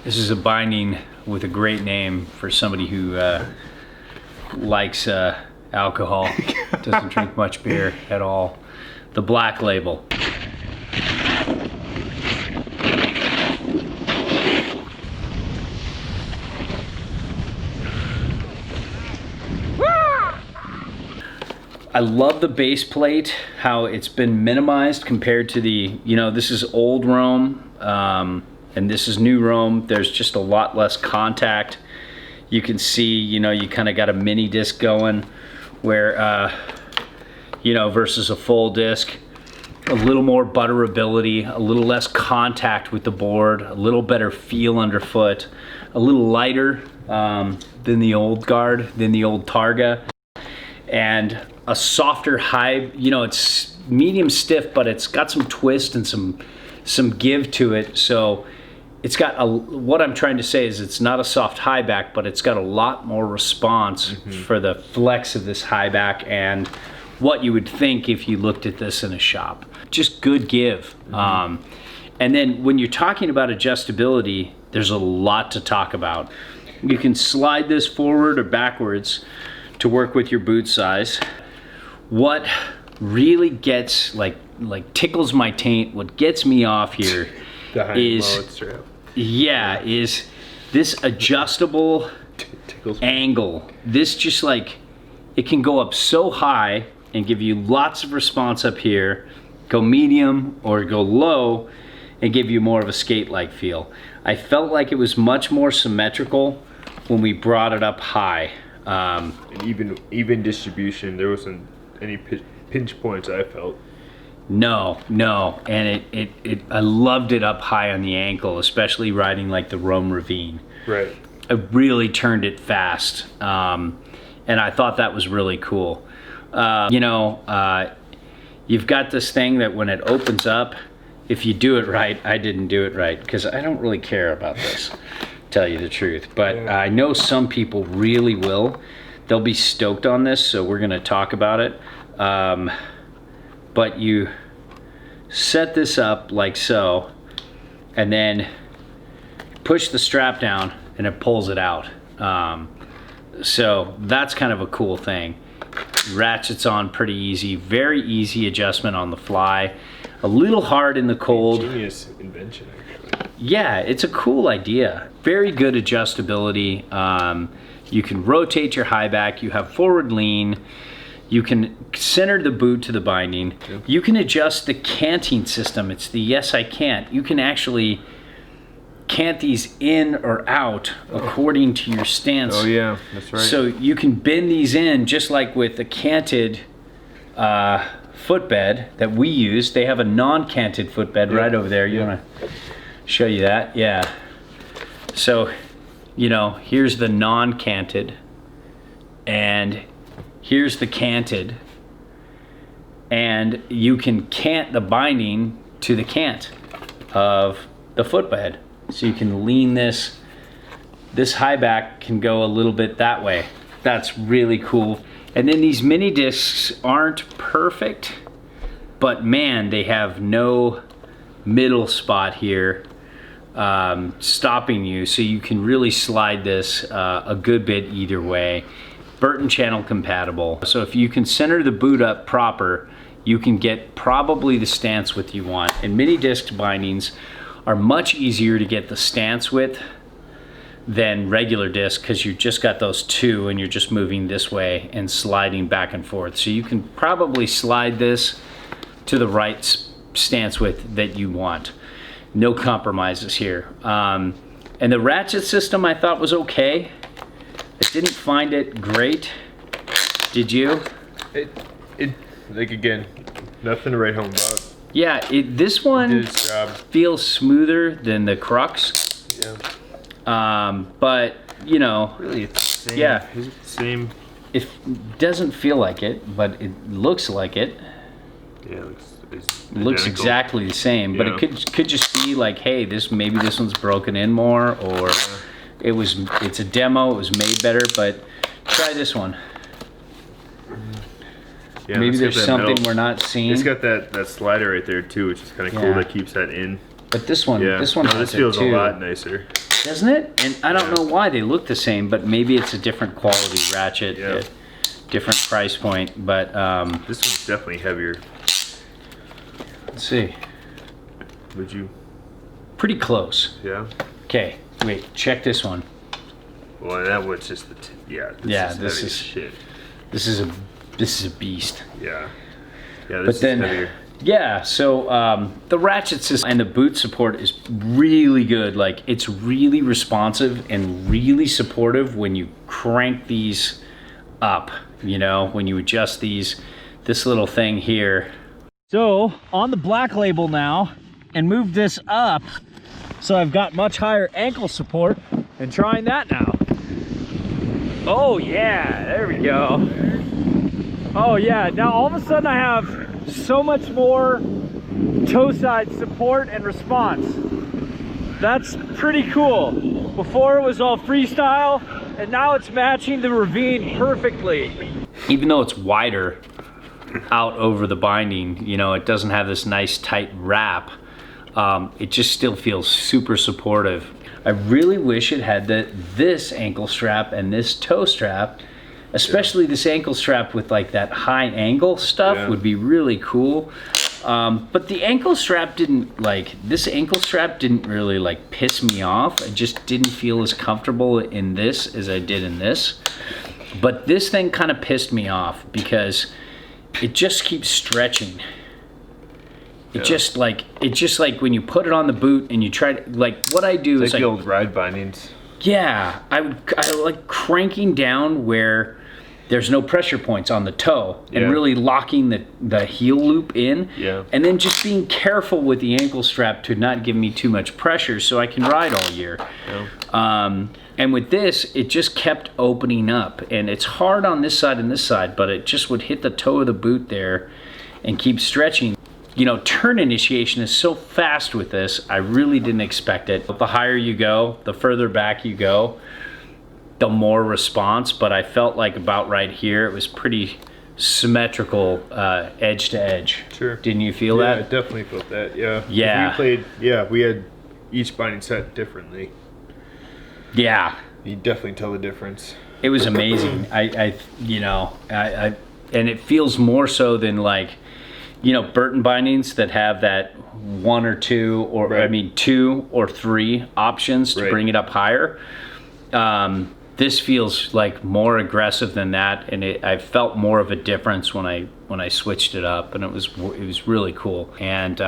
This is a binding with a great name for somebody who likes alcohol, doesn't drink much beer at all. The Black Label. I love the base plate, how it's been minimized compared to the, you know, this is old Rome, and this is new Rome. There's just a lot less contact. You can see, you know, you kind of got a mini disc going where, you know, versus a full disc. A little more butterability, a little less contact with the board, a little better feel underfoot, a little lighter than the old guard, than the old Targa, and a softer high, you know, it's medium stiff, but it's got some twist and some give to it. So it's got a, what I'm trying to say is it's not a soft high back, but it's got a lot more response for the flex of this high back and what you would think if you looked at this in a shop. Just good give. And then when you're talking about adjustability, there's a lot to talk about. You can slide this forward or backwards to work with your boot size. What really gets, like tickles my taint, what gets me off here is, yeah, is this adjustable angle. This just like, it can go up so high and give you lots of response up here, go medium or go low and give you more of a skate-like feel. I felt like it was much more symmetrical when we brought it up high. And even distribution, there wasn't any pinch points I felt. No, and I loved it up high on the ankle, especially riding like the Rome Ravine. Right. It really turned it fast, and I thought that was really cool. You know, you've got this thing that when it opens up, if you do it right, I didn't do it right because I don't really care about this, to tell you the truth. But I know some people really will. They'll be stoked on this, so we're gonna talk about it. But you set this up like so, and then push the strap down and it pulls it out. So that's kind of a cool thing. Ratchets on pretty easy, very easy adjustment on the fly. A little hard in the cold. Genius invention, actually. Yeah, it's a cool idea. Very good adjustability. You can rotate your high back. You have forward lean. You can center the boot to the binding. Yep. You can adjust the canting system. It's the yes I can't. You can actually cant these in or out according to your stance. Oh yeah, that's right. So you can bend these in just like with the canted footbed that we use. They have a non-canted footbed right over there. You want to show you that? Yeah. So, you know, here's the non-canted and here's the canted, and you can cant the binding to the cant of the footbed. So you can lean this high back can go a little bit that way. That's really cool. And then these mini discs aren't perfect, but man, they have no middle spot here stopping you. So you can really slide this a good bit either way. Burton channel compatible. So if you can center the boot up proper, you can get probably the stance width you want. And mini disc bindings are much easier to get the stance width than regular disc because you just got those two and you're just moving this way and sliding back and forth. So you can probably slide this to the right stance width that you want. No compromises here. And the ratchet system I thought was okay. I didn't find it great. Did you? It like again, nothing to write home about. Yeah, this one feels smoother than the Crux. Yeah. But you know, really, it's the same. Yeah, Is it the same? It doesn't feel like it, but it looks like it. Yeah, it looks exactly the same. But it could just be like, hey, maybe this one's broken in more, or it's a demo. It was made better, but try this one. Yeah, maybe there's something we're not seeing. It's got that slider right there too, which is kind of cool. That keeps that in. But this one, this feels a lot nicer. doesn't it? And I don't know why they look the same, but maybe it's a different quality ratchet, at different price point. But this one's definitely heavier. Let's see. Would you? Pretty close. Yeah. Okay, wait. Check this one. Well, that was just the this is shit. This is a beast. Yeah. Yeah. This is heavier. Yeah, so the ratchet system and the boot support is really good. Like, it's really responsive and really supportive when you crank these up, you know, when you adjust this little thing here. So, on the black label now, and move this up, so I've got much higher ankle support, and trying that now. Oh yeah, there we go. Oh yeah, now all of a sudden I have so much more toe side support and response. That's pretty cool. Before it was all freestyle, and now it's matching the ravine perfectly. Even though it's wider out over the binding, you know, it doesn't have this nice tight wrap. It just still feels super supportive. I really wish it had this ankle strap and this toe strap. Especially this ankle strap with like that high angle stuff would be really cool. But the ankle strap this ankle strap didn't really like piss me off. I just didn't feel as comfortable in this as I did in this. But this thing kind of pissed me off because it just keeps stretching. It just like when you put it on the boot and you try to, like, what I do is like the old ride bindings. Yeah, I like cranking down where there's no pressure points on the toe and really locking the heel loop in. Yeah. And then just being careful with the ankle strap to not give me too much pressure so I can ride all year. Yeah. And with this, it just kept opening up. And it's hard on this side and this side, but it just would hit the toe of the boot there and keep stretching. You know, turn initiation is so fast with this, I really didn't expect it. The higher you go, the further back you go, the more response, but I felt like about right here, it was pretty symmetrical edge to edge. Sure. Didn't you feel that? Yeah, I definitely felt that, yeah. Yeah. We had each binding set differently. Yeah. You definitely tell the difference. It was amazing. And it feels more so than like, you know, Burton bindings that have that one or two, or I mean 2 or 3 options to bring it up higher. This feels like more aggressive than that, and I felt more of a difference when I switched it up, and it was really cool and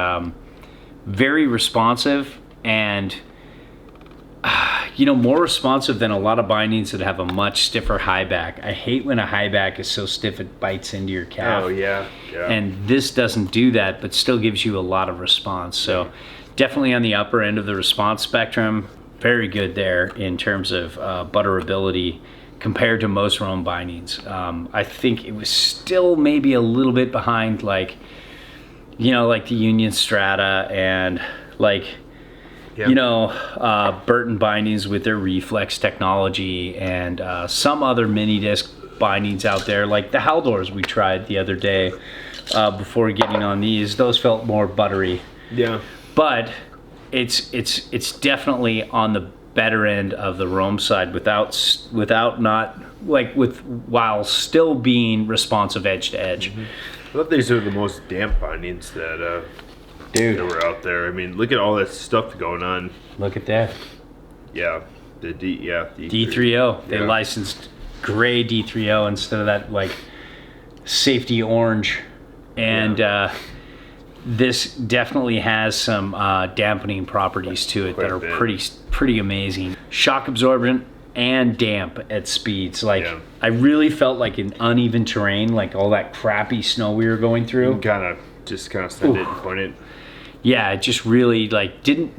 very responsive, and you know, more responsive than a lot of bindings that have a much stiffer high back. I hate when a high back is so stiff it bites into your calf. Oh yeah, yeah. And this doesn't do that, but still gives you a lot of response. So definitely on the upper end of the response spectrum. Very good there in terms of butterability compared to most Rome bindings. I think it was still maybe a little bit behind, like, you know, like the Union Strata and like, you know, Burton bindings with their reflex technology and some other mini disc bindings out there, like the Haldors we tried the other day before getting on these. Those felt more buttery. Yeah. But it's definitely on the better end of the Rome side without not like while still being responsive edge to edge. I thought these are the most damp bindings that were out there. I mean, look at all that stuff going on. Look at that. Yeah, the D3O. They licensed gray D3O instead of that like safety orange, and this definitely has some dampening properties to it that are pretty amazing. Shock absorbent and damp at speeds. Like I really felt like in uneven terrain, like all that crappy snow we were going through. You kind of send it and point it. Yeah, it just really like didn't.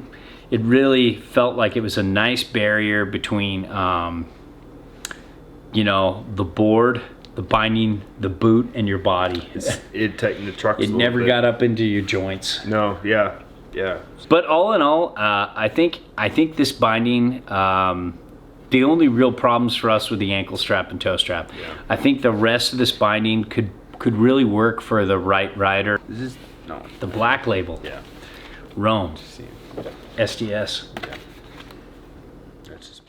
It really felt like it was a nice barrier between, you know, the board, the binding, the boot, and your body. It tightened the trucks. It never got up into your joints. No, yeah. But all in all, I think this binding, the only real problems for us were the ankle strap and toe strap. Yeah. I think the rest of this binding could really work for the right rider. The black label. Yeah. Rome. SDS. Yeah. That's just